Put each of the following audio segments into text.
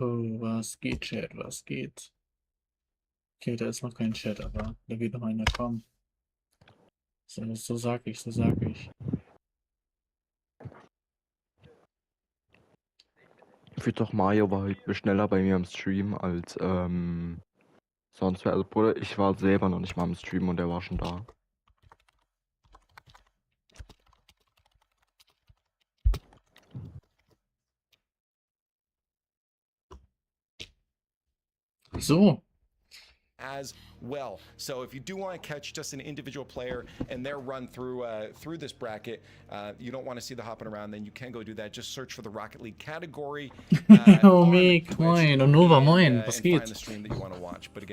Oh, was geht, Chat? Was geht? Okay, da ist noch kein Chat, aber da wird noch einer kommen. So sag ich, so sag ich. Ich finde doch, Mario war heute schneller bei mir im Stream als sonst wer. Also, Bruder, ich war selber noch nicht mal im Stream und der war schon da. So. As well. So if you do want to catch just an individual player and their run through this bracket, you don't want to see the hopping around, then you can go do that. Just search for the Rocket League category. Oh, Mick, moin. Und Nova, moin. Was geht?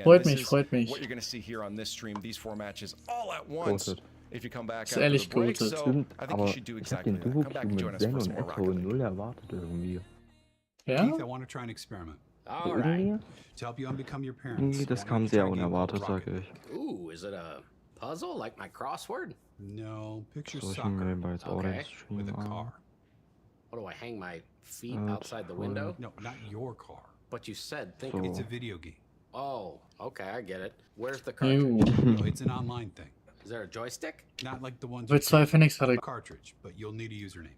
Freut mich, freut mich. What you're going to see here on this stream, these 4 matches all at once. If you come back Ist ehrlich break, goated. so I think you should do exactly that. Come back and join us for some more Rocket League. Null erwartet irgendwie. Ja? Keith, I want to try an experiment. All right. To help you become your parents. Nee, das Why kam don't you sehr try a game unerwartet, called sag Rocket? ich. Ooh, is it a puzzle like my crossword? No, picture So, ich soccer nehme mir jetzt auch den Okay. with Stream a an. car. What do I hang my feet That's outside the window? No, not your car. But you said think So. of It's a video game. Oh, okay, I get it. Where's the cartridge? Jo. No, it's an online thing. Is there a joystick? Not like the ones Wird zwei Phoenix a gerade. cartridge, but you'll need a username.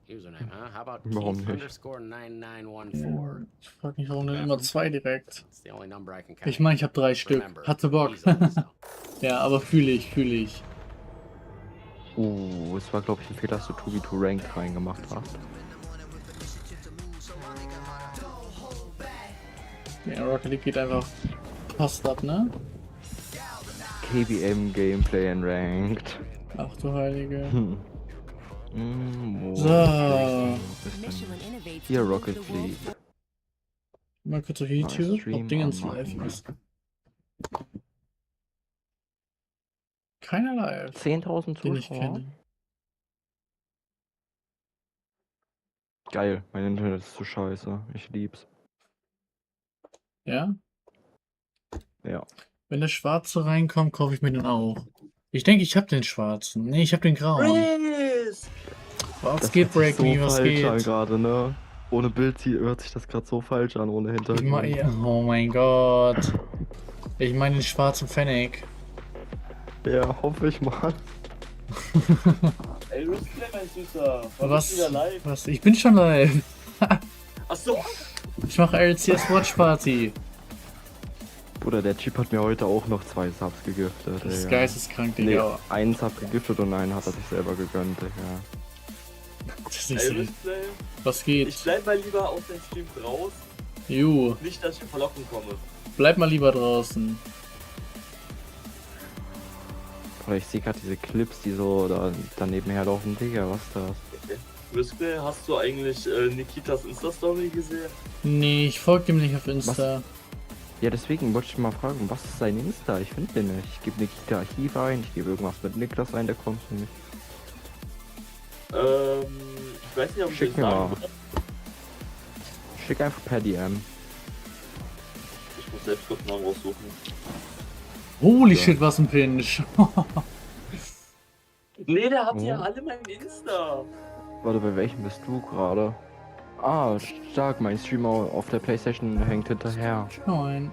Username, huh? How about Warum Keith nicht? underscore 9914? Ich frag mich, warum denn immer zwei direkt. It's the only number I can count. Ich meine, ich habe 3 Stück. Remember, Hatte Bock. easily so. Ja, aber fühle ich, fühle ich. Es war, glaube ich, ein Fehler, dass du 2v2 Ranked reingemacht hast. Ja, Rocket League geht einfach fast ab, ne? KBM Gameplay and Ranked. Ach du Heilige. Wo So. ist denn hier Rocket League? Mal kurz auf YouTube, Stream ob Dingens anmachen. live ist. Keiner live, 10.000 den ich Zuschauer? kenne. Geil, mein Internet ist zu scheiße. Ich lieb's. Ja? Ja. Wenn der Schwarze reinkommt, kaufe ich mir den auch. Ich denke, ich habe den Schwarzen. Nee, ich habe den Grauen. Was Das geht, hört sich Break Me, so was falsch an geht? gerade, ne? Ohne Bild hört sich das gerade so falsch an, ohne Hintergrund. Oh mein Gott. Ich meine den schwarzen Fennec. Ja, hoffe ich mal. Ey, Risplay, mein Süßer. Wann bist du wieder live? Was? Ich bin schon live. Achso. Ich mache RLCS Watchparty. Bruder, der Chip hat mir heute auch noch 2 Subs gegiftet. Das ist Digga. geisteskrank, Nee, Digga. einen Sub gegiftet und einen hat er sich selber gegönnt, Digga. Das ist nicht Ey, so. Risplay. Was Ich geht? bleib mal lieber aus dem Stream raus. Ju, Nicht, dass ich in Verlocken komme. bleib mal lieber draußen. Bruder, ich sehe gerade diese Clips, die so da daneben herlaufen. Digga, was ist das? Risplay, hast du eigentlich Nikitas Insta-Story gesehen? Nee, ich folge dem nicht auf Insta. Ja, deswegen wollte ich mal fragen, was ist sein Insta? Ich finde den nicht. Ich gebe Nikita Archiv ein, ich gebe irgendwas mit Niklas ein, der kommt nicht. Ich weiß nicht, ob ich Schick den mir sagen mal. darf. Schick einfach per DM. Ich muss selbst kurz mal raussuchen. Holy Ja. shit, was ein Pinch. Nee, der hat Oh. ja alle mein Insta. Warte, bei welchem bist du gerade? Ah, stark, mein Stream auf der Playstation hängt hinterher. Nein.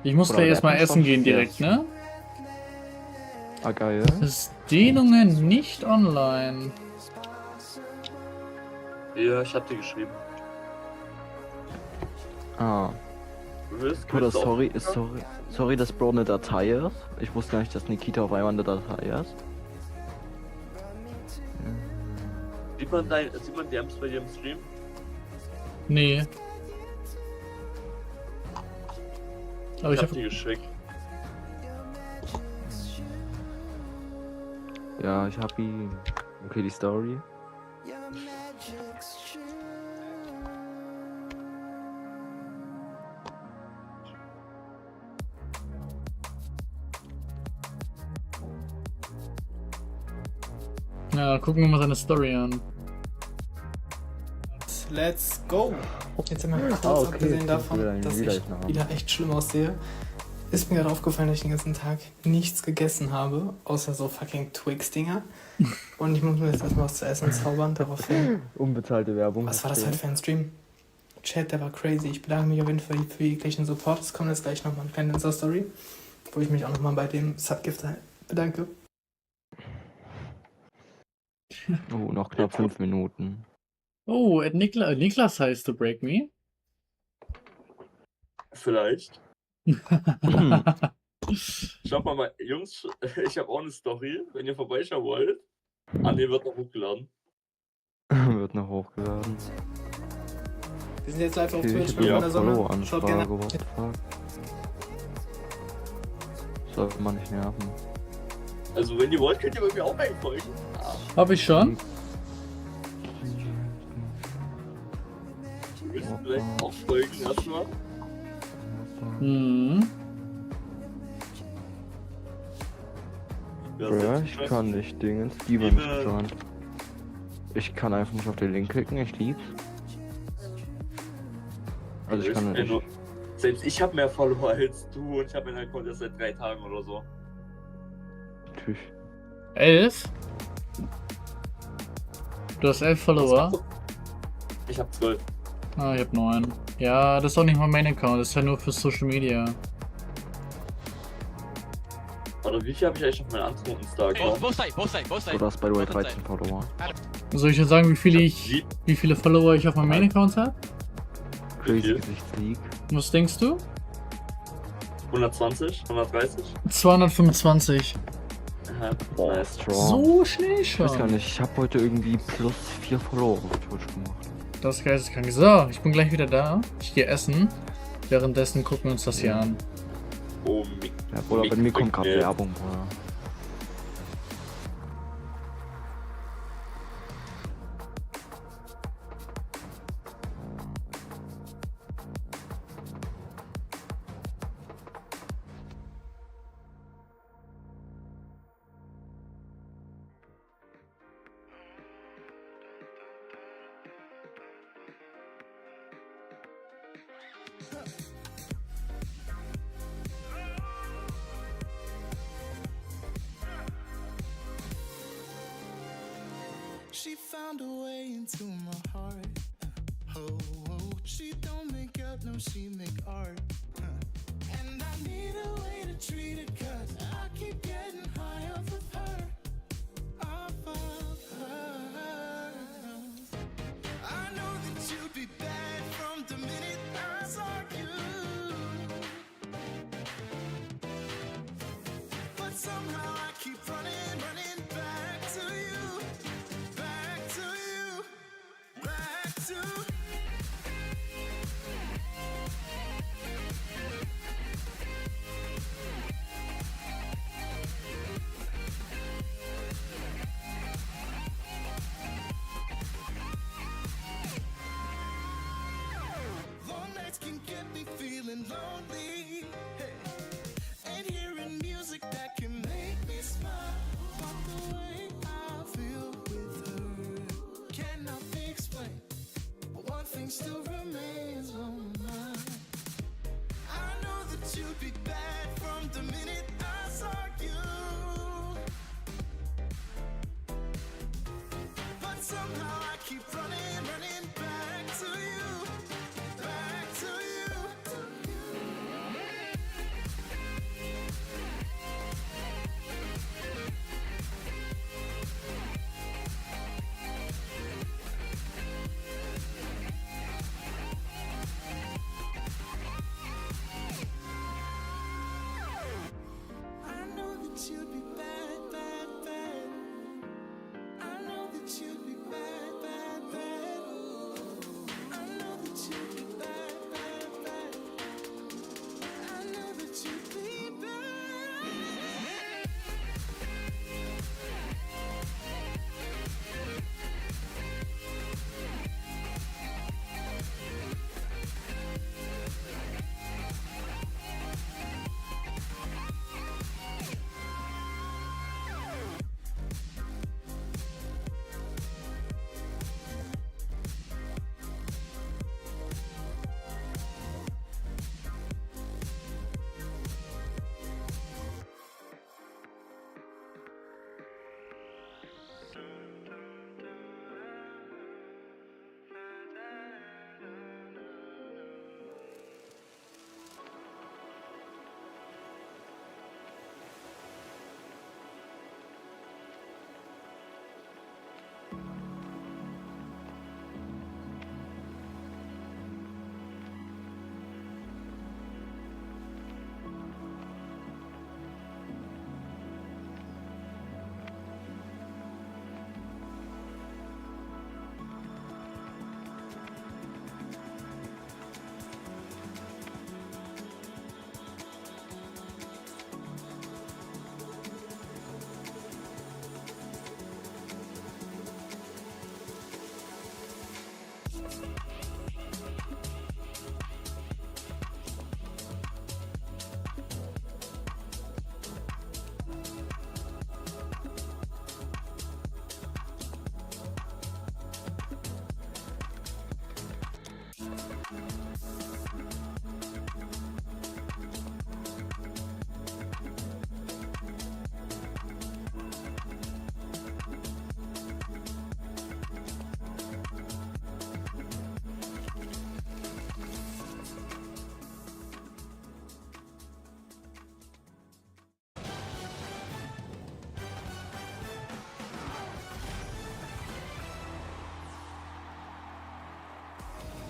Ich muss Oder gleich der erstmal hat essen schon gehen sehr direkt, ne? Ah, geil. Das Dehnungen nicht online. Ja, ich hab dir geschrieben. Ah, Risk, Bruder, willst du auch- sorry, dass Bro eine Datei ist. Ich wusste gar nicht, dass Nikita auf einmal eine Datei ist. Sieht man DMs bei dir im Stream? Nee. Aber Ich ich hab hab. dir geschickt. Ja, ich hab ihn. Okay, die Story. Ja, gucken wir mal seine Story an. Let's go! Jetzt einmal kurz okay, abgesehen jetzt davon, wieder ein dass ich Wiedersehen. wieder echt schlimm aussehe, ist mir gerade aufgefallen, dass ich den ganzen Tag nichts gegessen habe, außer so fucking Twix-Dinger. Und ich muss mir jetzt erstmal was zu essen zaubern, daraufhin. Unbezahlte Werbung. Was war das heute für ein Stream? Chat, der war crazy. Ich bedanke mich auf jeden Fall für jeglichen Support. Es kommt jetzt gleich nochmal eine kleine Insta-Story, wo ich mich auch nochmal bei dem Subgift bedanke. Oh, noch knapp 5 Minuten. Oh, Niklas heißt to break me. Vielleicht. Schaut mal, Jungs, ich habe auch eine Story, wenn ihr vorbeischauen wollt. Die wird noch hochgeladen. Wird noch hochgeladen. Wir sind jetzt live auf Okay, Twitch ich mit habe meiner eine Sonne. Schaut Follow-Anfrage, gerne. what the fuck. Sollte man nicht nerven. Also wenn ihr wollt, könnt ihr bei mir auch reinfolgen. Hab ich schon. Wir müssen vielleicht auch folgen erstmal. Hm. Ja, ich kann nicht Dingen. Steven Liebe- ist gejoint. Ich kann einfach nicht auf den Link klicken, ich lieb's. Also ich kann nicht. Selbst ich habe mehr Follower als du und ich habe meinen Account erst seit 3 Tagen oder so. Tschüss. 11? Du hast 11 Follower? Ich habe 12. Ah, ich hab 9. Ja, das ist auch nicht mein Main-Account, das ist ja nur für Social Media. Oder wie viel habe ich eigentlich auf meinem anderen Insta-Account? Du hast by the way 13 Follower. Soll ich jetzt sagen, wie viele Follower ich auf meinem Main-Account habe? Crazy viel? Gesichtsleak. Was denkst du? 120? 130? 225. Aha, Boah, nice. strong. So schnell Ich weiß gar schon. nicht, ich habe heute irgendwie plus 4 Follower auf Twitch gemacht. Das ist geisteskrank. So, ich bin gleich wieder da. Ich gehe essen. Währenddessen gucken wir uns das hier an. Oh, Ja, Bruder, bei mir kommt gerade Werbung, Bruder. She found a way into my heart. Oh, oh, she don't make up, no, she make art. And I need a way to treat it, cause I keep getting high off of her. Off of her. I know that you'd be bad from the minute I saw you. But somehow I keep running back to you. Back to you. Back to long nights can get me feeling lonely. Hey. And hearing music that can make me smile. But the way I feel with her cannot be explained. But one thing still remains on my mind. I know that you'd be bad from the minute I saw you. But somehow I keep running back to you. Back to you. I know that you'd be bad, bad, bad. I know that you'd be bad, bad, bad.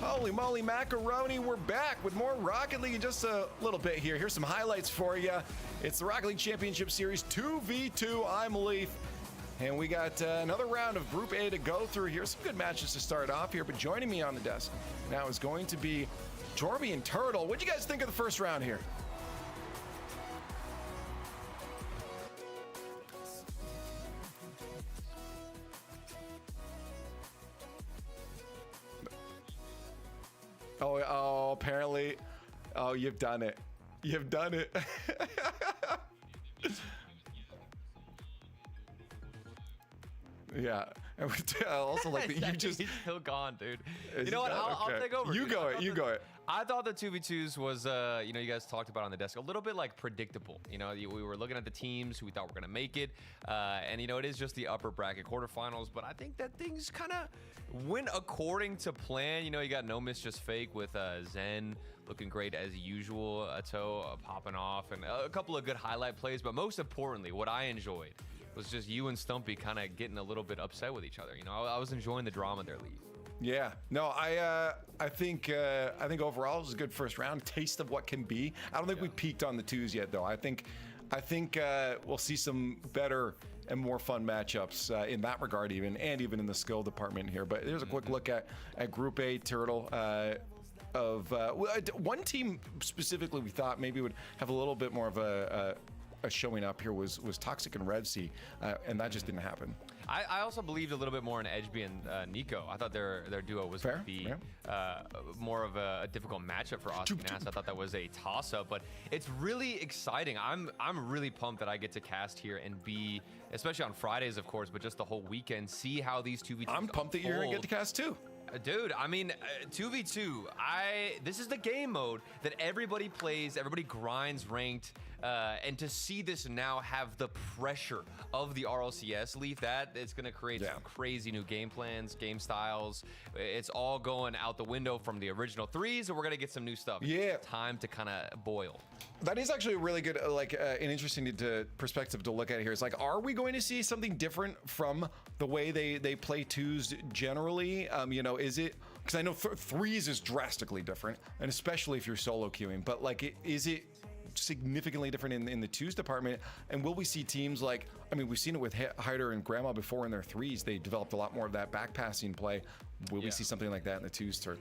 Holy moly macaroni, we're back with more Rocket League in just a little bit here. Here's some highlights for you. It's the Rocket League Championship Series 2v2. I'm Leaf. And we got another round of Group A to go through here. Some good matches to start off here, but joining me on the desk now is going to be Jorby and Turtle. What'd you guys think of the first round here? Oh, apparently. Oh, you've done it. You've done it. Yeah. And I also like that you just... He's still gone, dude. Is You know he what? done? I'll Okay. take over. You dude. go I it. thought You the- go it. I thought the 2v2s was, you know, you guys talked about on the desk, a little bit like predictable. You know, we were looking at the teams who we thought were going to make it. And, you know, it is just the upper bracket quarterfinals. But I think that things kind of went according to plan. You know, you got No Miss Just Fake with Zen looking great as usual. Toe popping off and a couple of good highlight plays. But most importantly, what I enjoyed was just you and Stumpy kind of getting a little bit upset with each other. You know, I was enjoying the drama there, Lee. Yeah, no, I think overall it was a good first round, taste of what can be. I don't think we peaked on the twos yet, though. I think we'll see some better and more fun matchups in that regard, even in the skill department here. But there's a quick look at Group A, Turtle. One team specifically we thought maybe would have a little bit more of a showing up here was Toxic and Revsy, and that just didn't happen. I also believed a little bit more in Edgeby and Nico. I thought their duo was going to be more of a difficult matchup for Oscar Nass. I thought that was a toss-up, but it's really exciting. I'm really pumped that I get to cast here and be, especially on Fridays, of course, but just the whole weekend, see how these 2v2s I'm pumped that you're going to get to cast too. Dude, I mean, 2v2, this is the game mode that everybody plays, everybody grinds ranked, and to see this now have the pressure of the RLCS Leaf, that it's going to create some crazy new game plans, game styles. It's all going out the window from the original threes, and we're going to get some new stuff. Yeah. Time to kind of boil. That is actually a really good, an interesting perspective to look at here. It's like, are we going to see something different from the way they play twos generally? You know, is it, because I know threes is drastically different, and especially if you're solo queuing, but like, is it significantly different in the twos department? And will we see teams like, I mean, we've seen it with Hyder and Grandma before in their threes. They developed a lot more of that back passing play. Will we see something like that in the twos turn?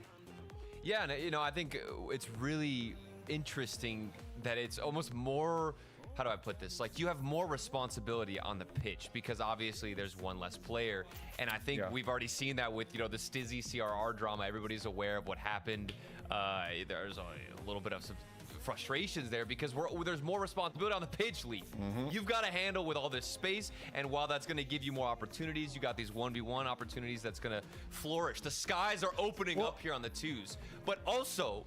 Yeah, and you know, I think it's really interesting that it's almost more, how do I put this? Like, you have more responsibility on the pitch because obviously there's one less player. And I think we've already seen that with, you know, the Stizzy CRR drama. Everybody's aware of what happened. There's a little bit of some frustrations there because there's more responsibility on the pitch, Leaf. You've got to handle with all this space, and while that's going to give you more opportunities, you got these 1v1 opportunities that's going to flourish. The skies are opening up here on the twos, but also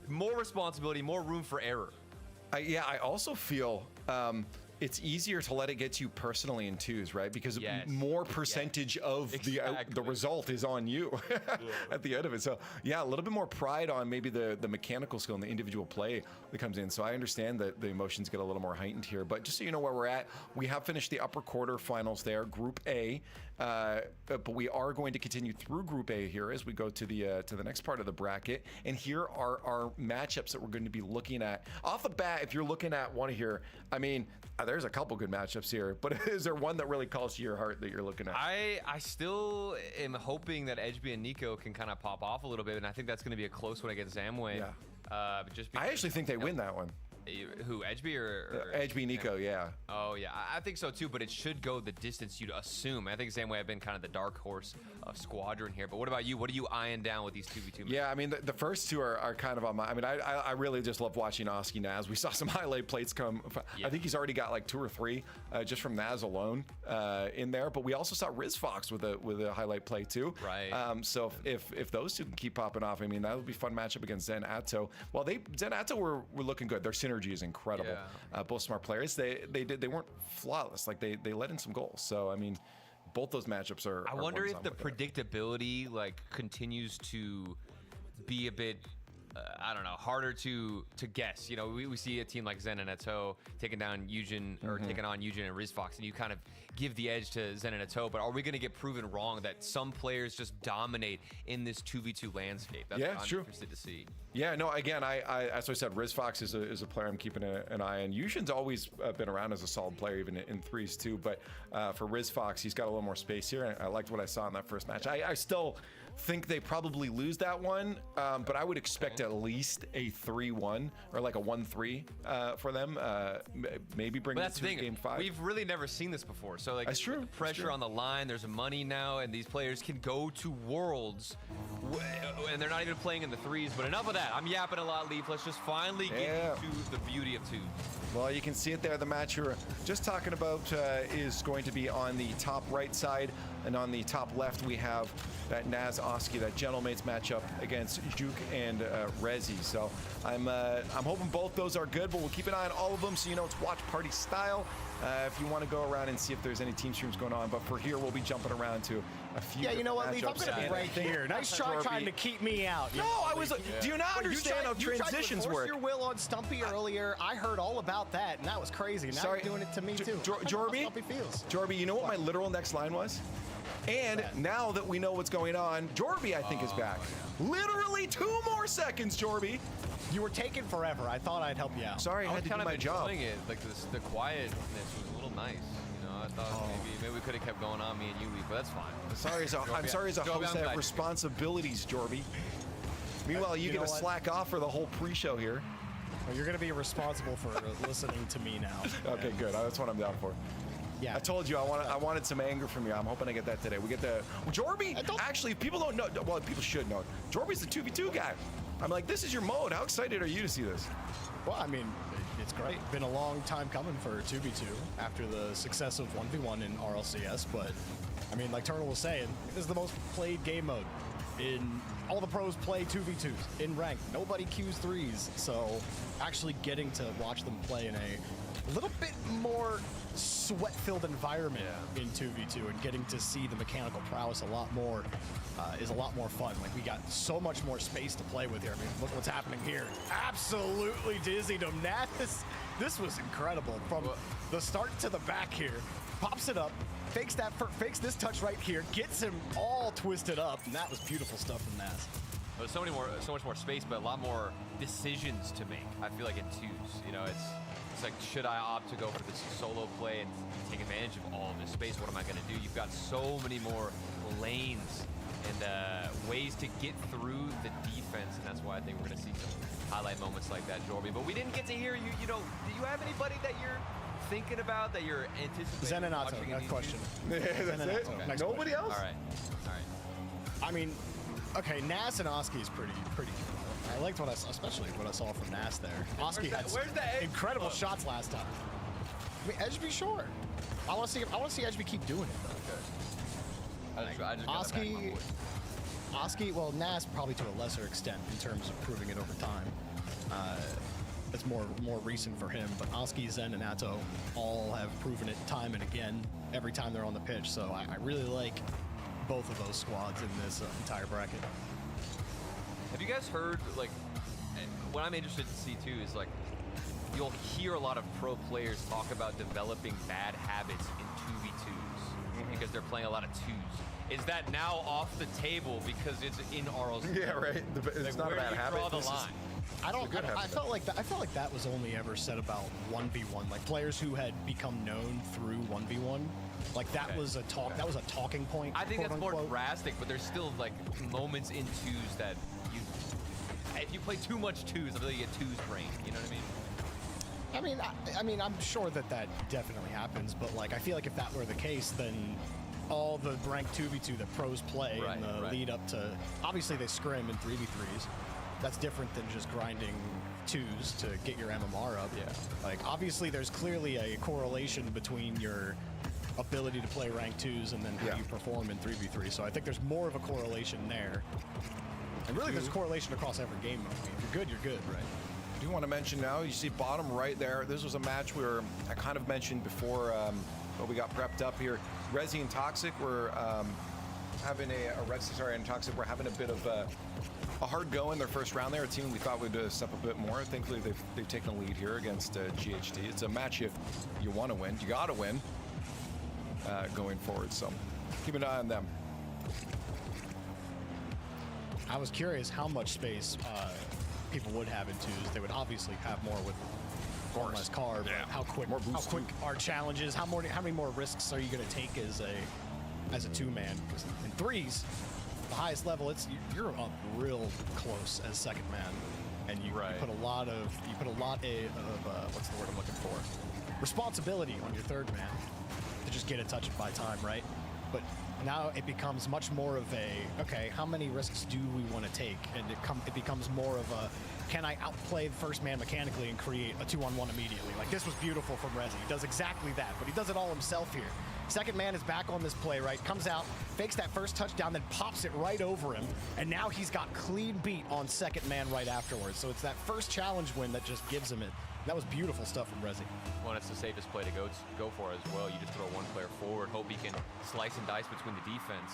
more responsibility, more room for error. I also feel it's easier to let it get to you personally in twos, right? Because more percentage of the result is on you at the end of it. So yeah, a little bit more pride on maybe the mechanical skill and the individual play that comes in. So I understand that the emotions get a little more heightened here. But just so you know where we're at, we have finished the upper quarterfinals there, Group A. But we are going to continue through Group A here as we go to the next part of the bracket. And here are our matchups that we're going to be looking at. Off the bat, if you're looking at one here, I mean, there's a couple good matchups here, but is there one that really calls to your heart that you're looking at? I still am hoping that Edgeby and Nico can kind of pop off a little bit, and I think that's going to be a close one against Zamway. Yeah. Just I actually think they win that one. Who, Edgeby or Edgeby, Nico, yeah. Oh yeah, I think so too. But it should go the distance you'd assume. I think the same way I've been kind of the dark horse of Squadron here. But what about you? What are you eyeing down with these 2v2? Yeah, I mean the first two are kind of on my. I mean I really just love watching Oski Naz. We saw some highlight plates come. Yeah. I think he's already got like 2 or 3 just from Naz alone in there. But we also saw Riz Fox with a highlight play too. Right. So if those two can keep popping off, I mean that would be a fun matchup against Zen Atto. Well, Zen Atto were looking good. Their synergy is incredible. Yeah. Both smart players. They weren't flawless. Like they let in some goals. So I mean, both those matchups are. I wonder ones if I'm the looking at. predictability like continues to be a bit. I don't know, harder to guess. You know, we see a team like Zen and Atto taking down Eugen or taking on Eugen and Riz Fox, and you kind of give the edge to Zen and Atto. But are we going to get proven wrong that some players just dominate in this 2v2 landscape? That's what I'm interested to see. Yeah, no, again, as I said, Riz Fox is a player I'm keeping an eye on. Eugen's always been around as a solid player, even in threes too. But for Riz Fox, he's got a little more space here. And I liked what I saw in that first match. I still think they probably lose that one, but I would expect at least a 3-1 or like a 1-3 for them. Maybe bring But it that's to the thing. game 5. We've really never seen this before. So like, That's true. the pressure on the line. There's money now, and these players can go to Worlds, and they're not even playing in the threes. But enough of that. I'm yapping a lot, Leaf. Let's just finally get into the beauty of twos. Well, you can see it there. The match you're just talking about is going to be on the top right side, and on the top left we have that Naz Oski, that Gentlemates matchup against Juke and Rezi. So I'm hoping both those are good, but we'll keep an eye on all of them so you know it's watch party style. If you want to go around and see if there's any team streams going on, but for here we'll be jumping around to a few. Yeah, you know what, Leaf? I'm going to be right here. Nice try trying to keep me out. No, I was. Do you not understand how transitions you tried to work? your will on Stumpy earlier. I heard all about that, and that was crazy. Now you're doing it to me too. Jorby, Stumpy feels. Jorby, you know what my literal next line was? And now that we know what's going on, Jorby, I think, is back. Yeah. Literally 2 more seconds, Jorby. You were taking forever. I thought I'd help you out. Sorry, I had to do my job. It. Like the quietness was a little nice. You know, I thought maybe we could have kept going on, me and you, Leaf, but that's fine. I'm sorry as a host, I have responsibilities, Jorby. Meanwhile, you get to slack off for the whole pre-show here. Well, you're going to be responsible for listening to me now. Okay, good. That's what I'm down for. Yeah. I told you I wanted some anger from you. I'm hoping I get that today. We get the Jorby. Actually, people don't know. Well, people should know. Jorby's the 2v2 guy. I'm like, this is your mode. How excited are you to see this? Well, I mean, it's great. Been a long time coming for 2v2 after the success of 1v1 in RLCS. But I mean, like Turtle was saying, this is the most played game mode. In all the pros play 2v2s in ranked. Nobody queues threes. So actually getting to watch them play in a little bit more sweat-filled environment in 2v2 and getting to see the mechanical prowess a lot more is a lot more fun. Like, we got so much more space to play with here. I mean, look what's happening here. Absolutely dizzied him. This was incredible from the start to the back here. Pops it up, fakes this touch right here, gets him all twisted up, and that was beautiful stuff from Naz. There's so much more space, but a lot more decisions to make. I feel like in twos, you know, it's like, should I opt to go for this solo play and take advantage of all of this space? What am I going to do? You've got so many more lanes and ways to get through the defense, and that's why I think we're going to see some highlight moments like that, Jorby. But we didn't get to hear you. You know, do you have anybody that you're thinking about, that you're anticipating? Zen and Atto, next question. That's it? Okay. Nobody else? All right. I mean, okay, Naz and Oski is pretty good. I liked especially what I saw from Naz there. Oski had some incredible shots last time. I mean, Edgeby, sure. I want to see Edgeby keep doing it though. I just Oski, well, Naz probably to a lesser extent in terms of proving it over time. It's more recent for him, but Oski, Zen, and Atto all have proven it time and again every time they're on the pitch. So I really like both of those squads in this entire bracket. Have you guys heard, like, what I'm interested to see too is, like, you'll hear a lot of pro players talk about developing bad habits in 2v2s because they're playing a lot of twos. Is that now off the table because it's in RLCS? Yeah, right. It's not a bad habit. Draw the line. I felt like that was only ever said about 1v1, like players who had become known through 1v1. Like that was a talk. That was a talking point. I think that's more unquote. drastic, but there's still like moments in twos that if you play too much twos, I feel like you get twos brain. You know what I mean? I mean, I'm sure that definitely happens, but like, I feel like if that were the case, then all the ranked 2v2 that pros play in the lead up to, obviously they scrim in 3v3s. That's different than just grinding 2s to get your MMR up. Yeah. Like, obviously there's clearly a correlation between your ability to play ranked 2s and then how you perform in 3v3. So I think there's more of a correlation there. And really, there's a correlation across every game mode. If you're good, you're good, right? I do want to mention now, you see bottom right there, this was a match where I kind of mentioned before we got prepped up here. Resi and Toxic were having and Toxic were having a bit of a hard go in their first round there. A team we thought would step a bit more. Thankfully, they've taken a lead here against GHD. It's a match you want to win. You got to win going forward. So keep an eye on them. I was curious how much space people would have in 2s. They would obviously have more with one less car, but how quick are challenges? How many more risks are you going to take as a 2-man? Because in 3s, the highest level, you're up real close as second man, and you put a lot of what's the word I'm looking for? Responsibility on your third man to just get a touch by time, right? But now it becomes much more of a, okay, how many risks do we want to take? And it becomes more of a, can I outplay the first man mechanically and create a 2-on-1 immediately? Like, this was beautiful from Resi. He does exactly that, but he does it all himself here. Second man is back on this play, right? Comes out, fakes that first touchdown, then pops it right over him. And now he's got clean beat on second man right afterwards. So it's that first challenge win that just gives him it. That was beautiful stuff from Resi. Well, it's the safest play to go for as well. You just throw one player forward, hope he can slice and dice between the defense.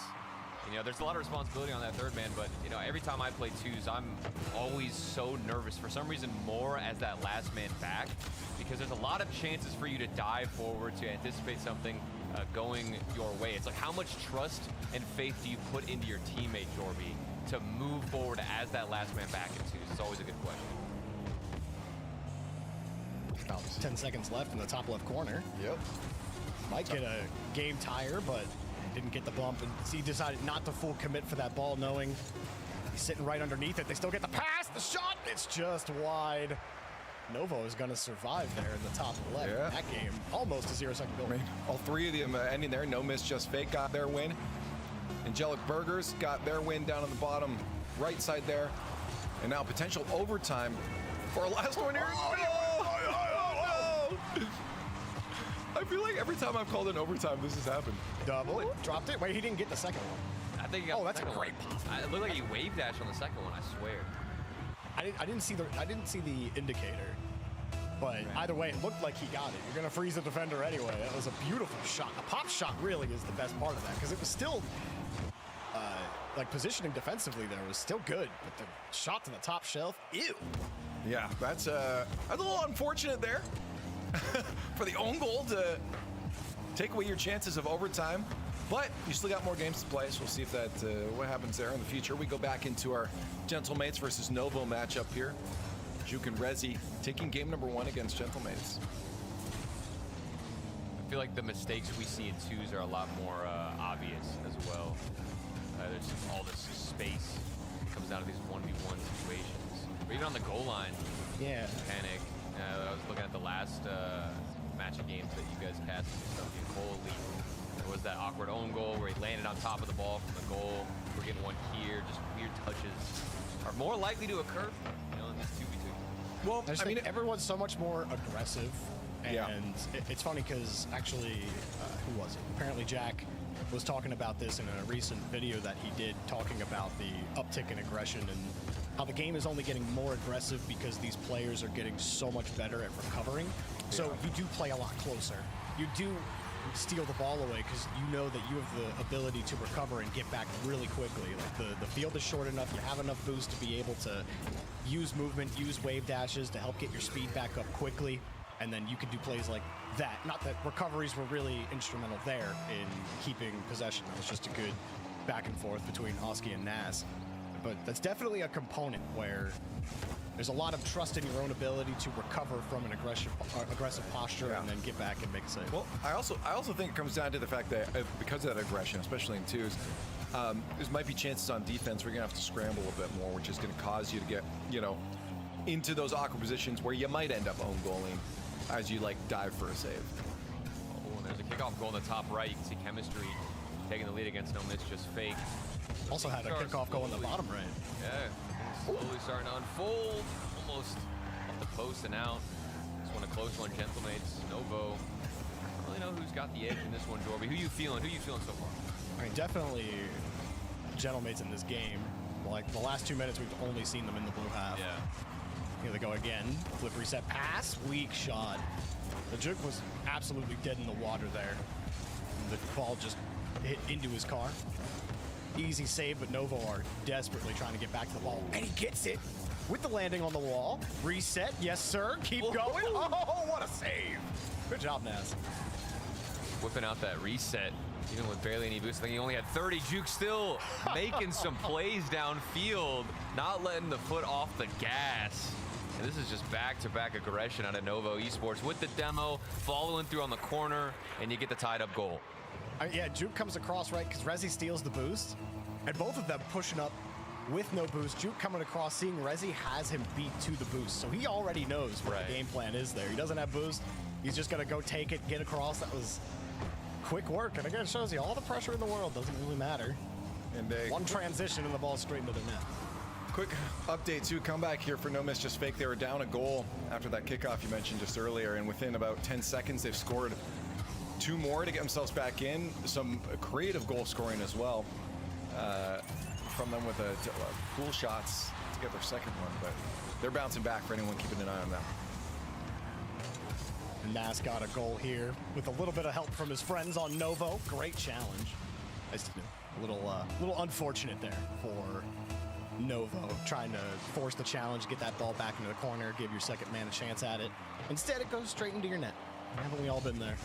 You know, there's a lot of responsibility on that third man, but, you know, every time I play 2s, I'm always so nervous, for some reason more as that last man back, because there's a lot of chances for you to dive forward, to anticipate something going your way. It's like, how much trust and faith do you put into your teammate, Jorby, to move forward as that last man back in 2s? It's always a good question. About 10 seconds left in the top left corner. Yep. Might get a game tire, but didn't get the bump, and he decided not to full commit for that ball, knowing he's sitting right underneath it. They still get the pass, the shot, it's just wide. Novo is going to survive there in the top left. Yeah. That game, almost a 0-second build. All three of them ending there. No Miss, Just Fake got their win. Angelic Burgers got their win down on the bottom right side there. And now potential overtime for a last one here. I feel like every time I've called in overtime, this has happened. Double it, dropped it. Wait, he didn't get the second one. I think he got that's a great pop. It looked like he wave dashed on the second one, I swear. I didn't see the indicator, but either way, it looked like he got it. You're gonna freeze the defender anyway. That was a beautiful shot. A pop shot really is the best part of that, because it was still like positioning defensively there was still good, but the shot to the top shelf, ew. Yeah, that's a little unfortunate there for the own goal to take away your chances of overtime. But you still got more games to play, so we'll see if that what happens there in the future. We go back into our Gentlemates versus Novo matchup here. Juke and Resi taking game number 1 against Gentlemates. I feel like the mistakes we see in 2s are a lot more obvious as well. There's just all this space that comes out of these 1v1 situations. Or even on the goal line. Yeah. Panic. I was looking at the last match of games that you guys casted and stuff. Holy. There was that awkward own goal where he landed on top of the ball from the goal. We're getting one here. Just weird touches are more likely to occur, you know, in this 2v2. Well, I mean, everyone's so much more aggressive, and it's funny because actually, who was it? Apparently, Jack was talking about this in a recent video that he did, talking about the uptick in aggression and how the game is only getting more aggressive because these players are getting so much better at recovering. So you do play a lot closer. You do steal the ball away because you know that you have the ability to recover and get back really quickly. Like the field is short enough, you have enough boost to be able to use movement, use wave dashes to help get your speed back up quickly, and then you can do plays like that. Not that recoveries were really instrumental there in keeping possession. It was just a good back and forth between Oski and Nas. But that's definitely a component where there's a lot of trust in your own ability to recover from an aggressive posture and then get back and make a save. Well, I also think it comes down to the fact that because of that aggression, especially in 2s, there might be chances on defense where you're gonna have to scramble a bit more, which is gonna cause you to get, you know, into those awkward positions where you might end up own goaling. as you like dive for a save. Oh, and there's a kickoff goal in the top right. You can see Chemistry taking the lead against No Miss Just Fake. Also had a kickoff goal in the bottom right. Yeah, slowly starting to unfold. Almost off the post and out. This one a close one, Gentlemates, Novo. I don't really know who's got the edge in this one, Jorby. Who you feeling? Who you feeling so far? I mean, definitely Gentlemates in this game. Like the last 2 minutes, we've only seen them in the blue half. Yeah. Here they go again. Flip reset pass. Weak shot. The juke was absolutely dead in the water there. The ball just hit into his car. Easy save, but Novo are desperately trying to get back to the ball. And he gets it with the landing on the wall. Reset. Yes, sir. Keep going. Oh, what a save. Good job, Naz. Whipping out that reset, even with barely any boost. I think he only had 30. Juke still making some plays downfield, not letting the foot off the gas. And this is just back-to-back aggression out of Novo Esports with the demo, following through on the corner, and you get the tied-up goal. Yeah, Juke comes across right because Rezi steals the boost, and both of them pushing up with no boost. Juke coming across, seeing Rezi has him beat to the boost, so he already knows what the game plan is there. He doesn't have boost. He's just going to go take it, get across. That was quick work, and again, it shows you all the pressure in the world doesn't really matter. And one transition and the ball straight into the net. Quick update too, comeback here for No Miss Just Fake. They were down a goal after that kickoff you mentioned just earlier, and within about 10 seconds they've scored 2 more to get themselves back in. Some creative goal scoring as well from them with cool shots to get their second one, but they're bouncing back for anyone keeping an eye on them. Nas got a goal here with a little bit of help from his friends on Novo. Great challenge. A little unfortunate there for Novo, trying to force the challenge, get that ball back into the corner, give your second man a chance at it. Instead, it goes straight into your net. Haven't we all been there?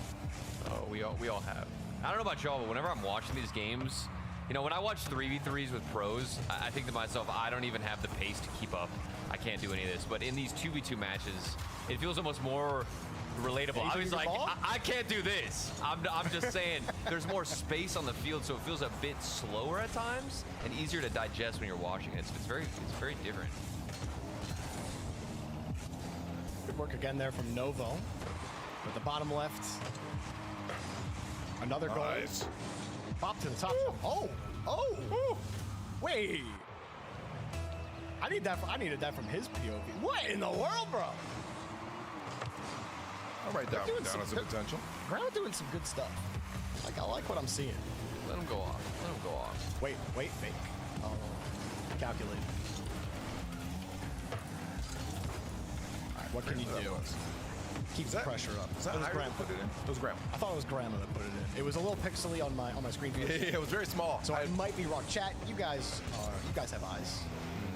Oh, we all have. I don't know about y'all, but whenever I'm watching these games, you know, when I watch 3v3s with pros, I think to myself, I don't even have the pace to keep up. I can't do any of this. But in these 2v2 matches, it feels almost more relatable. I was like, I can't do this. I'm just saying there's more space on the field, so it feels a bit slower at times and easier to digest when you're watching it. It's very different. Good work again there from Novo. With the bottom left. Another goal. Nice. Pop to the top. Oh! Wait. I needed that from his POV. What in the world, bro? I'll write that one down as a potential. Grandma doing some good stuff. Like, I like what I'm seeing. Let him go off. Wait, fake. Oh, calculate. All right, what can you do? Keep the pressure up. Is that how you put it in? It was Grandma. I thought it was Grandma that put it in. It was a little pixely on my screen. Yeah, it was very small. So I might be wrong. Chat, you guys have eyes.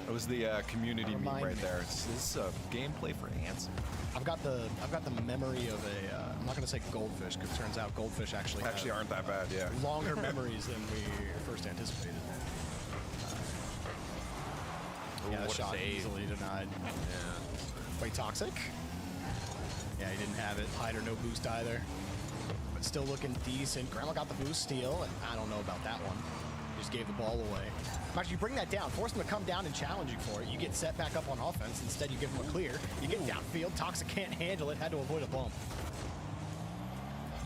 It was the community meme right there. This is gameplay for ants. I've got the memory of a. I'm not gonna say goldfish because it turns out goldfish actually aren't that bad. Yeah. Longer memories than we first anticipated. Yeah, the shot easily denied. Yeah. Quite toxic. Yeah, he didn't have it. Hider, no boost either. But still looking decent. Grandma got the boost steal, and I don't know about that one. Just gave the ball away. Actually, you bring that down, force them to come down and challenge you for it. You get set back up on offense. Instead, you give them a clear. You get downfield. Toxic can't handle it. Had to avoid a bump.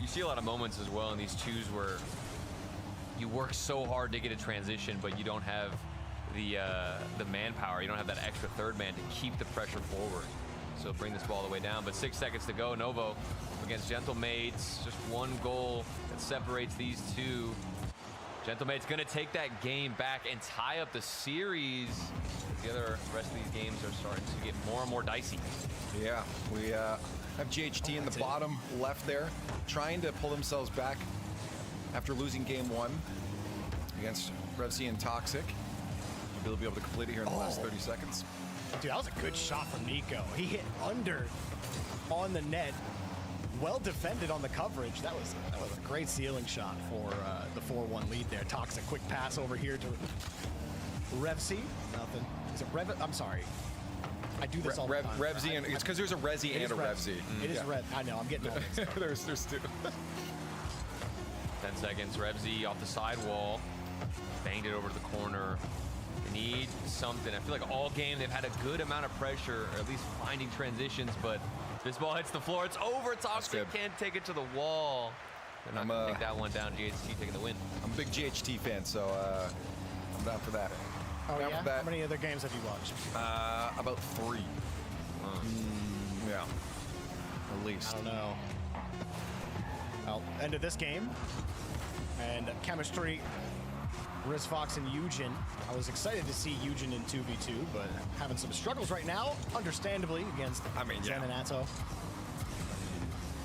You see a lot of moments as well in these twos where you work so hard to get a transition, but you don't have the manpower. You don't have that extra third man to keep the pressure forward. So bring this ball all the way down. But 6 seconds to go. Novo against Gentlemates. Just one goal that separates these two. Gentlemate's going to take that game back and tie up the series. The other rest of these games are starting to get more and more dicey. Yeah, we have GHT in the bottom left there, trying to pull themselves back after losing game 1 against RevC and Toxic. They'll be able to complete it here in the last 30 seconds. Dude, that was a good shot from Nico. He hit under on the net. Well defended on the coverage. That was a great ceiling shot for the 4-1 lead there. Toxic quick pass over here to RevC. Nothing. Is it Rev? I'm sorry. I do this all the time. RevZ, and it's because there's a Rezi and a RevZ. It is Rev. I know. I'm getting all mixed up. There's two. 10 seconds. RevZ off the sidewall. Banged it over to the corner. They need something. I feel like all game they've had a good amount of pressure, or at least finding transitions, but this ball hits the floor. It's over. Toxic can't take it to the wall. They're not going to take that one down. GHT taking the win. I'm a big GHT fan, so I'm down for that. Oh, Down yeah? for that. How many other games have you watched? About 3. Yeah. At least. I don't know. Well, end of this game. And chemistry, Riz Fox and Eugen. I was excited to see Eugen in 2v2, but having some struggles right now, understandably, against Zen and Atto.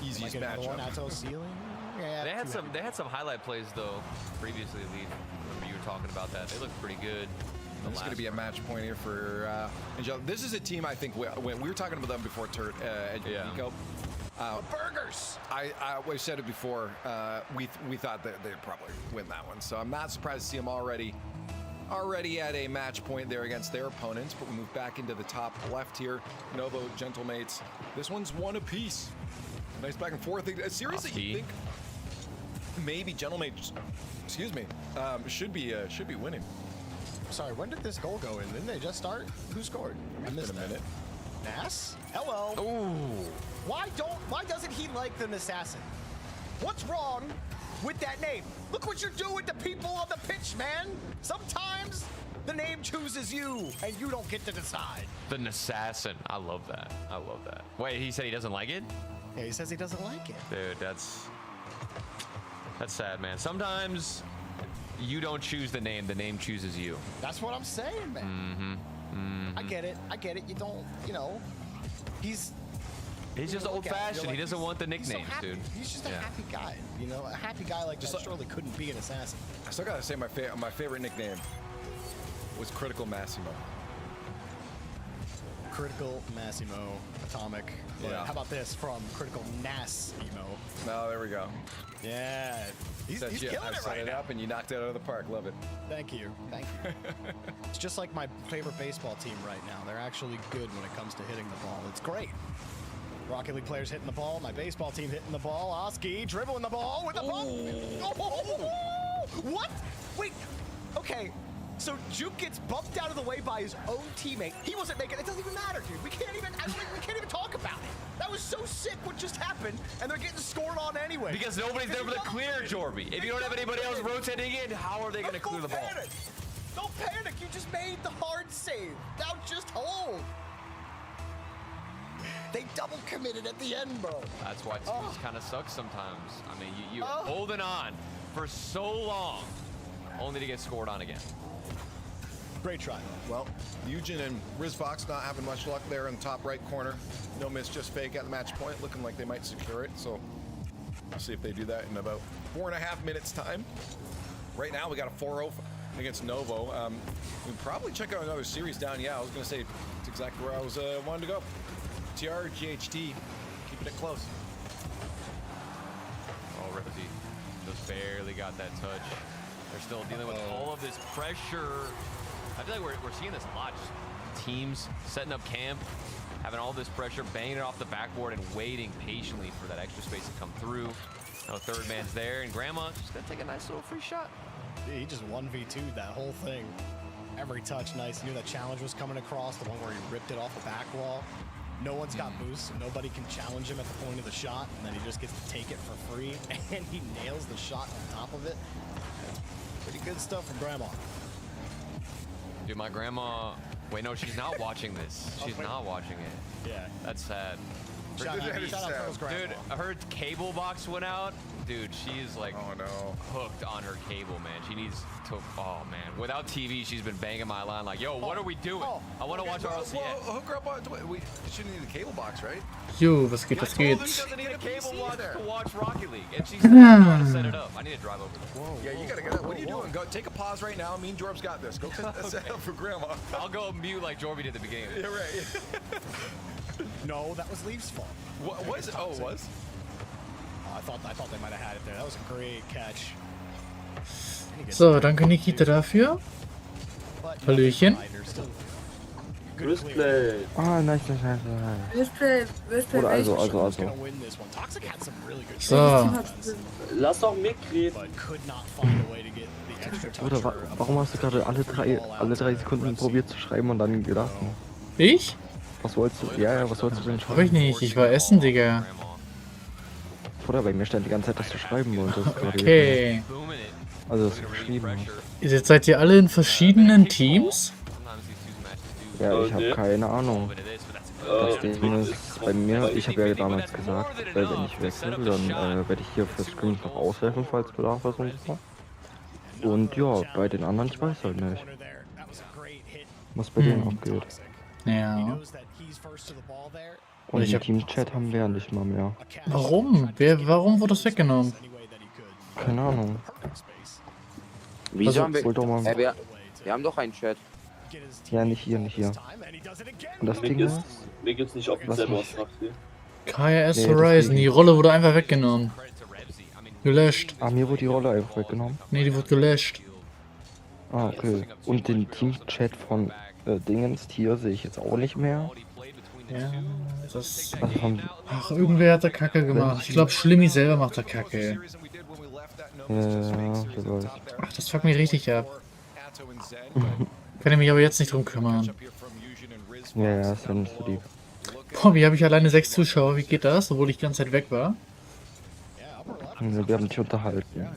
Easiest Like another one, matchup. Atto ceiling. Yeah, They had some highlight plays though previously. Lee, remember you were talking about that? They looked pretty good. This is going to be a match point here for Angel. This is a team I think when we were talking about them before Nico. Burgers. We said it before. We thought that they'd probably win that one, so I'm not surprised to see them already at a match point there against their opponents. But we move back into the top left here. Novo, Gentlemates. This one's one apiece. Nice back and forth. Seriously, you think maybe Gentlemates, excuse me, should be winning? Sorry, when did this goal go in? Didn't they just start? Who scored? I missed a minute. Nass? Hello. Ooh. Why doesn't he like the assassin? What's wrong with that name? Look what you're doing to people on the pitch, man. Sometimes the name chooses you, and you don't get to decide. The assassin. I love that. I love that. Wait, he said he doesn't like it? Yeah, he says he doesn't like it. Dude, that's sad, man. Sometimes you don't choose the name chooses you. That's what I'm saying, man. I get it. You don't, he's just old-fashioned. He doesn't want the nicknames, dude. He's just a happy guy. A happy guy like that surely couldn't be an assassin. I still gotta say my favorite nickname was Critical Massimo. Critical Massimo, Atomic. But Yeah. how about this from Critical Nassimo? No, there we go. Yeah. He's killing I it set right it now. up and you knocked it out of the park. Love it. Thank you. It's just like my favorite baseball team right now. They're actually good when it comes to hitting the ball. It's great. Rocket League players hitting the ball. My baseball team hitting the ball. Oski dribbling the ball with the ball. Oh, what? Wait. Okay. So Juke gets bumped out of the way by his own teammate. He wasn't making it. It doesn't even matter, dude. We can't even talk about it. That was so sick what just happened, and they're getting scored on anyway. Because nobody's there for the clear, Jorby. If you don't have anybody else rotating in, how are they going to clear the ball? Don't panic. You just made the hard save. Now just hold. They double committed at the end, bro. That's why teams kind of suck sometimes. I mean, you're holding on for so long, only to get scored on again. Great try. Well, Eugen and Riz Fox not having much luck there in the top right corner. No miss, just fake at the match point, looking like they might secure it. So we'll see if they do that in about 4.5 minutes time. Right now we got a 4-0 against Novo. We'll probably check out another series down. Yeah, I was gonna say it's exactly where I was wanted to go. TR, GHT, keeping it close. Oh, Rosie just barely got that touch. They're still dealing with all of this pressure. I feel like we're seeing this a lot. Just teams setting up camp, having all this pressure, banging it off the backboard, and waiting patiently for that extra space to come through. No third man's there, and Grandma just gonna take a nice little free shot. Yeah, he just 1v2'd that whole thing. Every touch nice. He knew that challenge was coming across, the one where he ripped it off the back wall. No one's got boost, so nobody can challenge him at the point of the shot, and then he just gets to take it for free, and he nails the shot on top of it. Pretty good stuff from Grandma. Dude, my grandma... Wait, no, she's not watching this. She's not watching it. Yeah. That's sad. Shout out Pearl's grandma. Dude, her cable box went out. Dude, she's like no, hooked on her cable, man. She needs to, oh man. Without TV, she's been banging my line like, yo, what are we doing? I want to watch RLCS. Hook her up on, we shouldn't need a cable box, right? Jo, was geht, was geht? She doesn't need a cable box to watch Rocket League, and she's trying to set it up. I need to drive over there. Whoa, yeah, you gotta get up. What are you doing? Go take a pause right now. Me and Jorb's got this. Go set up for Grandma. I'll go mute like Jorby did at the beginning. Yeah, right. No, that was Leaf's fault. What was it? Oh, it was? I thought they might have had it there. That was a great catch. So, danke Nikita dafür. Hallöchen. Wristplay. Ah, nice. Oder also. Toxic had some really good So. Lass doch Mick reden. but could not find a way to get the Oder warum hast du gerade alle drei Sekunden probiert zu schreiben und dann gelassen? Ich? Was wolltest du? Ja, was wolltest du denn schreiben? Hab ich nicht. Ich war essen, Digga. Oder bei mir stand die ganze Zeit, dass du schreiben wolltest. Okay. Also, dass du geschrieben hast. Jetzt seid ihr alle in verschiedenen Teams? Ja, ich habe Nee. keine Ahnung. Das Ding ist bei mir, ich habe ja damals gesagt, wenn ich wechsle, dann werde ich hier für Screens noch aushelfen, falls Bedarf ist und so. Und ja, bei den anderen, ich weiß halt nicht, was bei denen abgeht. Ja. Und Ich im hab- Team-Chat haben wir ja nicht mal mehr. Warum? Warum wurde das weggenommen? Keine Ahnung. Wieso Also, haben wir... wollt doch mal... wir haben doch einen Chat. Ja, nicht hier, nicht hier. Und das Ding ist, Mir geht's nicht offiziell was nach dir. KRS Nee, Horizon, deswegen. die Rolle wurde einfach weggenommen. Gelöscht. mir wurde die Rolle einfach weggenommen. Nee, die wurde gelöscht. Ah, okay. Und den Team-Chat von Dingens Tier sehe ich jetzt auch nicht mehr. Ja, das... Also von, Ach, irgendwer hat da Kacke gemacht. Ich glaube, Schlimmi selber macht da Kacke. wer weiß. Ach, das fuckt mich richtig ab. Kann ich mich aber jetzt nicht drum kümmern. Ja, ist ja nicht so lieb. Boah, wie habe ich alleine 6 Zuschauer? Wie geht das, obwohl ich die ganze Zeit weg war? Wir haben dich unterhalten,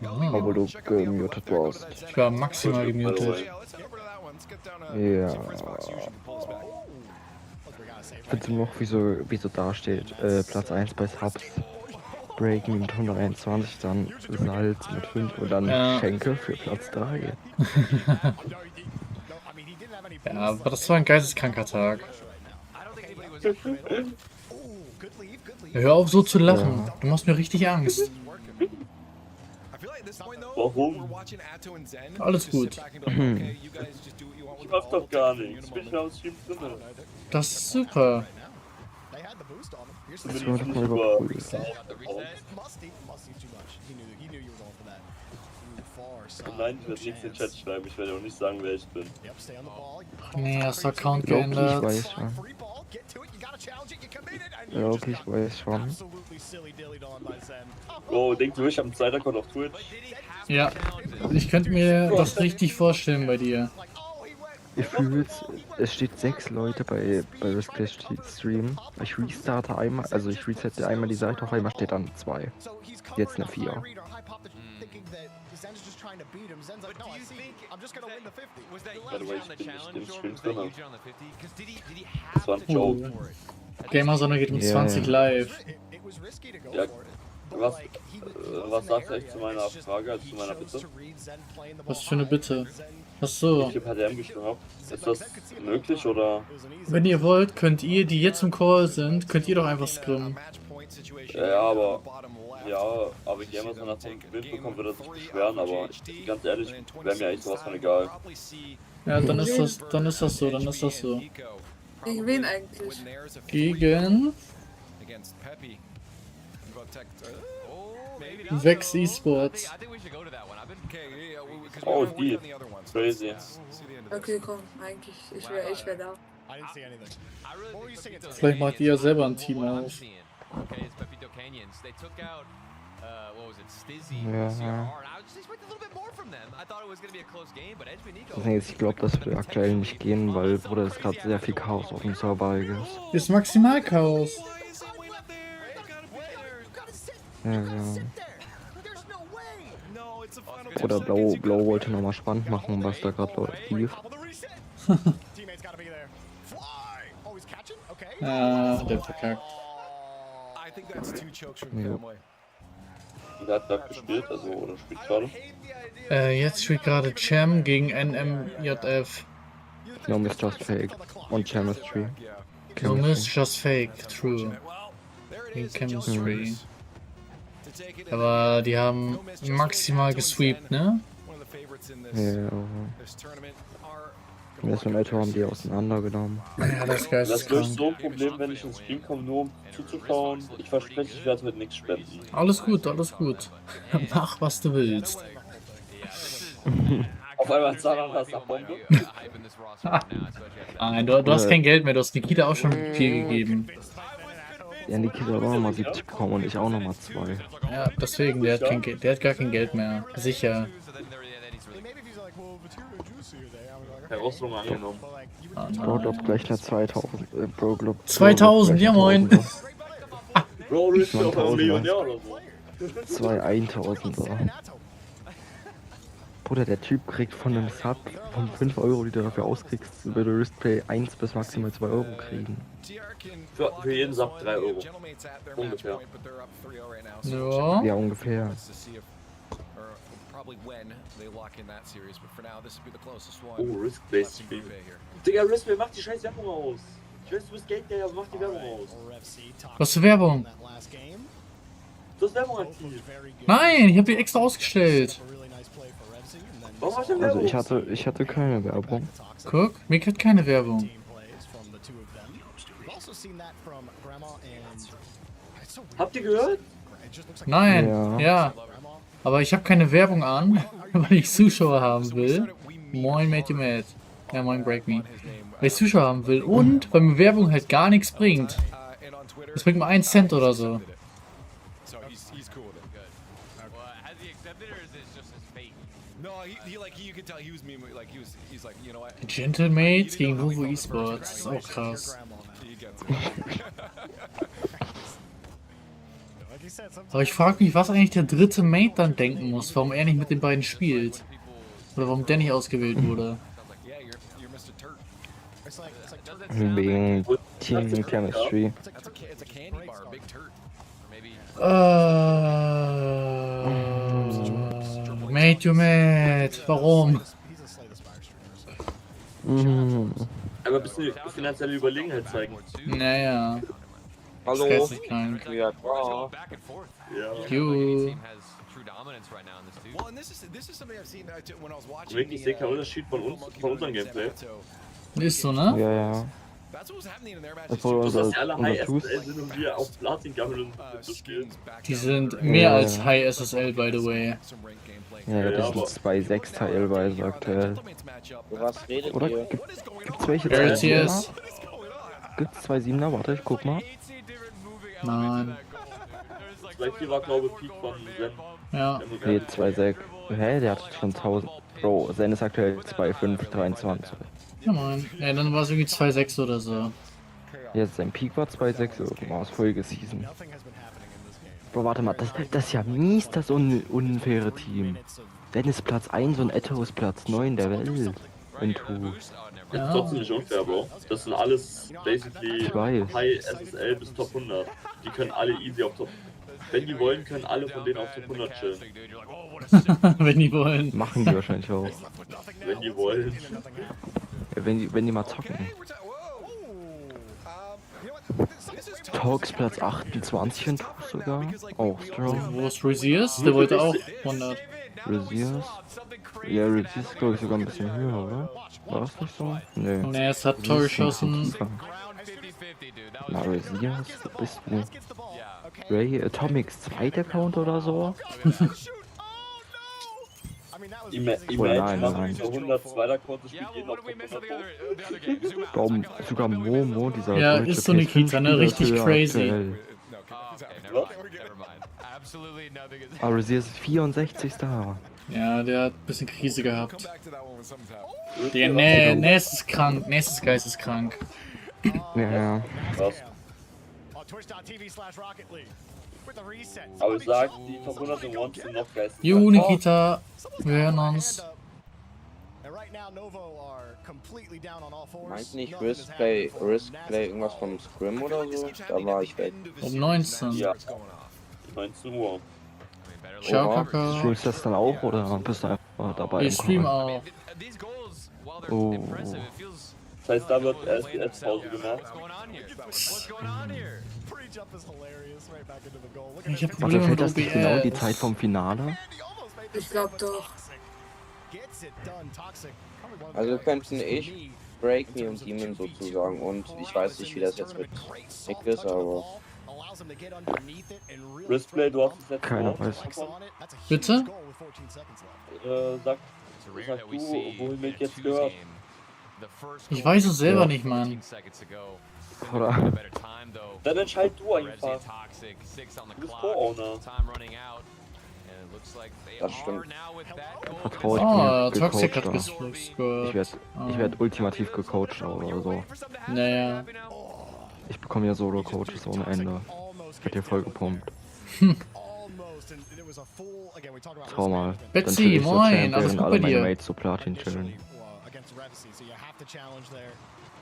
Ah, obwohl du gemutet warst. ich war maximal gemutet. Ja. Findest du noch, wieso da steht? Platz 1 bei Subs. Breaking mit 121, dann Salz mit 5 und dann Ja. Schenke für Platz 3. Ja, aber das war ein geisteskranker Tag. Hör auf so zu lachen. Ja. Du machst mir richtig Angst. Warum? Alles gut. Ich mach doch gar nichts. Bin ich am Stream drin. Das ist super. Das war doch mal überprüft. Nein, ich werde nichts in den Chat schreiben. Ich werde auch nicht sagen, wer ich bin. Nee, hast du Account Loki, ich geändert. weiß schon. Ja, okay, ich weiß schon. Oh, denkt ihr, ich habe einen Zweitaccount auf Twitch? Ja, ich könnte mir das richtig vorstellen bei dir. Ich fühle es steht 6 Leute bei RLCS Stream. Ich resette einmal die Seite, auf einmal steht dann 2. Jetzt eine 4. By the way, ich bin nicht im Stream drin. Das war ein Joke. Gamersonne geht um Ja, 20 ja. live. Ja, was sagst du echt zu meiner Frage, also zu meiner Bitte? Was für eine Bitte. Ach so. Ich habe HDM geschrieben habe. Ist das möglich oder? Wenn ihr wollt, könnt ihr, die jetzt im Call sind, könnt ihr doch einfach scrimmen. Ja, aber wenn jemand von davon Wind bekommt, würde er sich beschweren, aber ganz ehrlich, wäre mir eigentlich sowas von egal. Ja, dann ist das so, Gegen wen eigentlich? Gegen Vex Esports. Oh, die. Crazy. Okay, komm, eigentlich, ich wär da. Vielleicht macht ihr ja selber ein Team auf. Ja. Das Ding ist, ich glaube, das würde aktuell nicht gehen, weil, Bruder, es gerade sehr viel Chaos auf dem Server ist. Ist Maximalchaos. Ja. Oder Blau wollte nochmal spannend machen, was da gerade lief. Ah, der verkackt. Ja. Wer hat da gespielt, also, oder spielt gerade? Jetzt spielt gerade Cham gegen NMJF. No Miss Just Fake und Chemistry. No Miss Just Fake, true. Gegen Chemistry. Aber die haben maximal gesweept, ne? Ja. Und das Älter haben die auseinandergenommen. Ja, das ist Das geisteskrank. löst so ein Problem, wenn ich ins Stream komme, nur um zuzuschauen. Ich verspreche, ich werde heute nichts spenden. Alles gut, alles gut. Mach, was du willst. Auf einmal Zahn das nach Bombe. Nein, du hast kein Geld mehr, du hast Nikita auch schon 4 gegeben. Ja, Nikita hat auch nochmal 70 bekommen und ich auch nochmal 2. Ja, deswegen, der hat gar kein Geld mehr. Sicher. Herausforderung angenommen. Ah, Bro, glaub nein. gleich eine 2000. Bro, glaub 2000, ja moin. Bro, du bist ja auch ein 1000er. Millionär oder so. 2 1000er. Bruder, der Typ kriegt von einem Sub von 5 Euro, die du dafür auskriegst, würde Riskplay 1 bis maximal 2 Euro kriegen. Für jeden Sub 3 Euro. Ungefähr. Ja. Ja, ungefähr. Oh, Risk-Based Spiel. Digga, Riskplay, mach die scheiß Werbung aus. Ich weiß, du bist Geldgeber, aber mach die Werbung aus. Was für Werbung? Du hast Werbung aktiv. Nein, ich habe die extra ausgestellt. Warum hast du denn Also Werbung? ich hatte keine Werbung. Guck, mir kriegt keine Werbung. Habt ihr gehört? Nein, Ja. ja. Aber ich habe keine Werbung an, weil ich Zuschauer haben will. Moin, Mate, you mad. Ja, moin, Break Me. Weil ich Zuschauer haben will und weil mir Werbung halt gar nichts bringt. Das bringt mir 1 Cent oder so. Gentlemates gegen Novo Esports. Das ist auch krass. Aber ich frage mich, was eigentlich der dritte Mate dann denken muss, warum er nicht mit den beiden spielt. Oder warum der nicht ausgewählt wurde. Wegen Team Chemistry. Mate, you mad. Warum? Aber ein bisschen finanzielle Überlegenheit zeigen. Naja. Hallo. Stresskrank. Ja, klar. Ja. Juhu. Wirklich, ich sehe keinen Unterschied von unserem Gameplay. Ist so, ne? Ja, ja. Obwohl Dass unser alle High Tooth. SSL sind und wir auf Platin gammeln und das spielen. Die sind mehr als High SSL, by the way. Ja, das sind 2,6 teilweise aktuell. Was redet Oder ihr? gibt's welche 2,7er? RLCS? Gibt's 2,7er? Warte, ich guck mal. Nein. 2,4 war glaube ich Peak von Zen. Ja. Nee, 2,6. Hä, der hat schon 1000. Bro, Zen ist aktuell 2,523. Ja, moin. Ja, dann war es irgendwie 2,6 oder so. Jetzt sein Peak war 2,6 irgendwas, vorige Season. Bro, warte mal, das ist ja mies, das unfaire Team. Zen ist Platz 1 und Etto ist Platz 9 der Welt. In Two. Das ist trotzdem nicht unfair, Bro. Das sind alles basically Ich weiß. High SSL bis Top 100. Die können alle easy auf Top. Wenn die wollen, können alle von denen auf Top 100 chillen. Wenn die wollen. Machen die wahrscheinlich auch. Wenn die wollen. Ja, wenn die mal zocken. Talks Platz 28 in Two sogar. Auch strong. Wo ist RLCS? Der wollte auch 100. RLCS? Ja, RLCS ist glaube ich sogar ein bisschen höher, oder? War das nicht so? Nee. Ne, es hat Tor geschossen. Na, RLCS, wo bist du? Ray Atomics zweiter Account oder so? Imagine machen so 102er Quote spielt jeden auf Top 100. Sogar Momo, dieser Ja, deutsche ist so Nikita, ne? PS5 Richtig Spieler crazy. aktuell. RLCS ist 64. Ja, der hat ein bisschen Krise gehabt. Der Ness ist krank. Ness ist geisteskrank. Ja. Krass. Aber ich sag, die Top 100 in One sind noch geistig. Jo, Nikita, wir hören uns. Meint nicht Riskplay irgendwas vom Scrim oder so? Da war ich weg. Um 19. Ja. 19 Uhr. Ciao, Kaka. Streamst du das dann auch oder bist du einfach dabei? Ich stream auch. Oh. Das heißt, da wird RLCS-Pause gemacht. Ich hab Warte, Probleme fällt mit das nicht genau die OBS. Zeit vom Finale? Ich glaube doch. Also könnten ich, Break Me und Demon sozusagen und ich weiß nicht, wie das jetzt mit Nick ist, aber... Riskplay, du hast es jetzt Keiner weiß. Bitte? Sag du, wohin mich jetzt gehört. Ich weiß es selber nicht, Mann. Oder? Dann entscheid du einfach. Du bist Co-Owner. Das stimmt. Vertraue ich Oh, bin Toxic hat gecoachter. gescored. Ich werd ultimativ gecoacht oder so. Naja. Ich bekomme ja Solo-Coaches ohne Ende. Ich werd hier voll gepumpt. Schau mal. Dann Betsy, chill ich so moin, Champ, alles während gut alle bei meine dir? Mates so Platin chillen.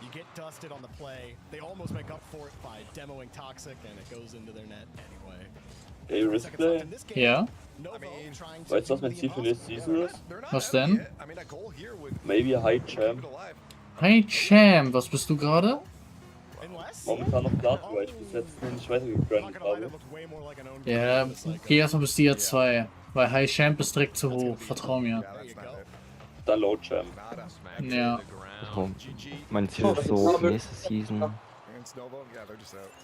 You get dusted on the play. They almost make up for it by demoing Toxic, and it goes into their net anyway. Ey, Riskplay, Ja? weißt du, was mein Ziel für nächste Season ist? Was denn? Maybe High Champ. Hi Champ, was bist du gerade? Momentan noch Platin, weil ich bis jetzt noch nicht weitergegrindet habe. Ja, geh erstmal bis Tier 2. Weil High Champ ist direkt zu hoch, vertrau mir. Dann Low Champ. Ja. So, mein Ziel ist so, nächste Season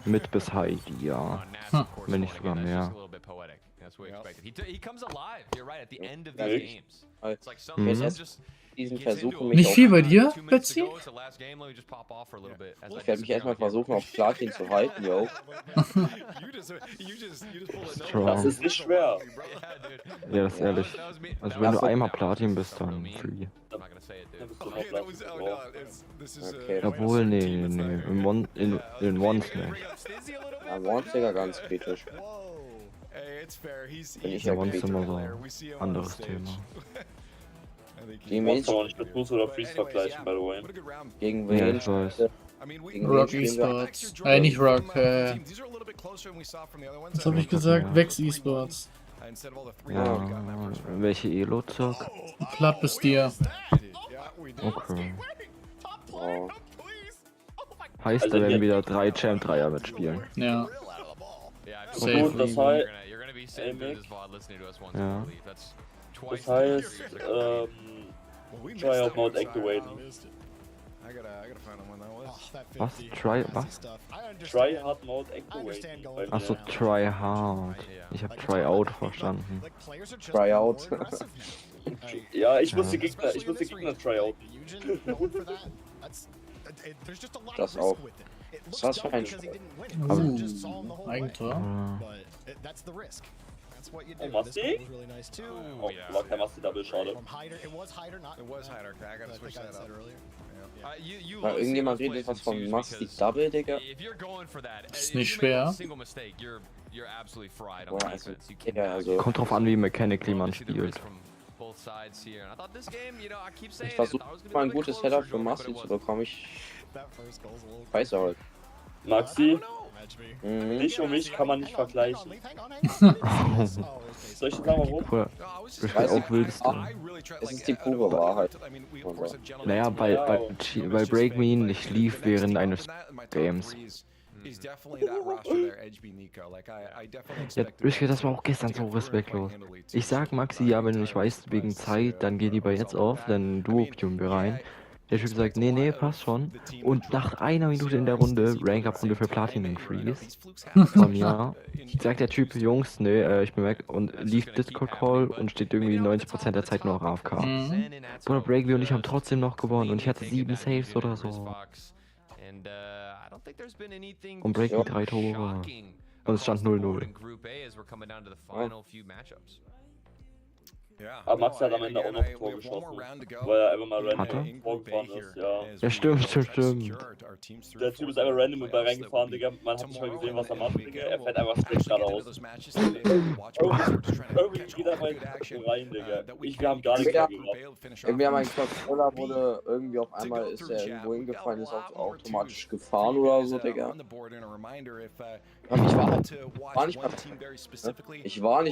mit bis High, ja. Wenn nicht sogar mehr. Diesen versuchen mich Nicht auf, viel bei dir, Betsy? ich werde mich erstmal versuchen auf Platin zu halten, yo. Das ist nicht schwer. Ja, das ist ehrlich. Also wenn du einmal Platin bist, dann free. Okay. Obwohl, nee. In Ones nicht. Ja, Ones, Digga, ganz kritisch. Bin ich ja In Ones kritisch. immer so anderes Thema. Gegen Ich wen? kann auch nicht mit Boost oder Freeze vergleichen, by the way. Gegen Ja, wen? ich weiß. Gegen wen Rock spielen wir? Esports. Nicht Rock, was hab ich gesagt? Ja. Vex Esports. Ja, welche Elo zockt? Platt bis dir. Okay. Oh. Heißt, Also da werden jetzt- wieder 3 Champ-Dreier mitspielen. Ja. Gut, das Safe. heißt, Ja. das heißt, try out Mode activaten. Was? Was? Try hard Mode activaten. Achso, try hard. Ich hab try out verstanden. Try out. Ja, ich muss die Gegner try out. Das auch. Was für ein Eigentor. Oh, Masti? Oh, war kein Masti Double, schade. Na, irgendjemand redet was von Masti Double, Digga. Ist nicht schwer. Boah, also, ja, also. Kommt drauf an, wie mechanically man spielt. Ich versuche mal ein gutes Setup für Masti zu bekommen. Ich weiß halt. Maxi, Mhm. dich und mich kann man nicht vergleichen. Soll ich dir sagen, warum? Oder ich bin auch wildeste. Es ist die pure Wahrheit. Naja, weil Break Me nicht lief während eines Games. Ja, Rischke, das war auch gestern so respektlos. Ich sag Maxi, ja, wenn du nicht weißt wegen Zeit, dann geh lieber jetzt auf, dann duo-queuen wir rein. Der Typ sagt, nee, passt schon. Und nach einer Minute in der Runde, Rank-Up-Runde für Platinum Freeze von mir, sagt der Typ, Jungs, nee, ich bin weg und lief Discord-Call und steht irgendwie 90% der Zeit nur auf AFK. Bruder, Breakview und ich haben trotzdem noch gewonnen und ich hatte 7 Saves oder so. Und Breakview 3 Tore. Und es stand 0-0. Aber Max hat am Ende auch noch ein Tor geschossen, weil er einfach mal random vorgefahren ist, ja. Ja, stimmt. Der Typ ist einfach random über reingefahren, Digga. Man hat nicht mal gesehen, was er macht, Digga. Er fährt einfach straight geradeaus. Irgendwie geht er mal rein, Digga. Wir haben gar nichts mehr gemacht. Irgendwie mein Controller wurde irgendwie auf einmal ist er irgendwo hingefallen, ist auch automatisch gefahren oder so, Digga. Ich war nicht mal. Ich war nicht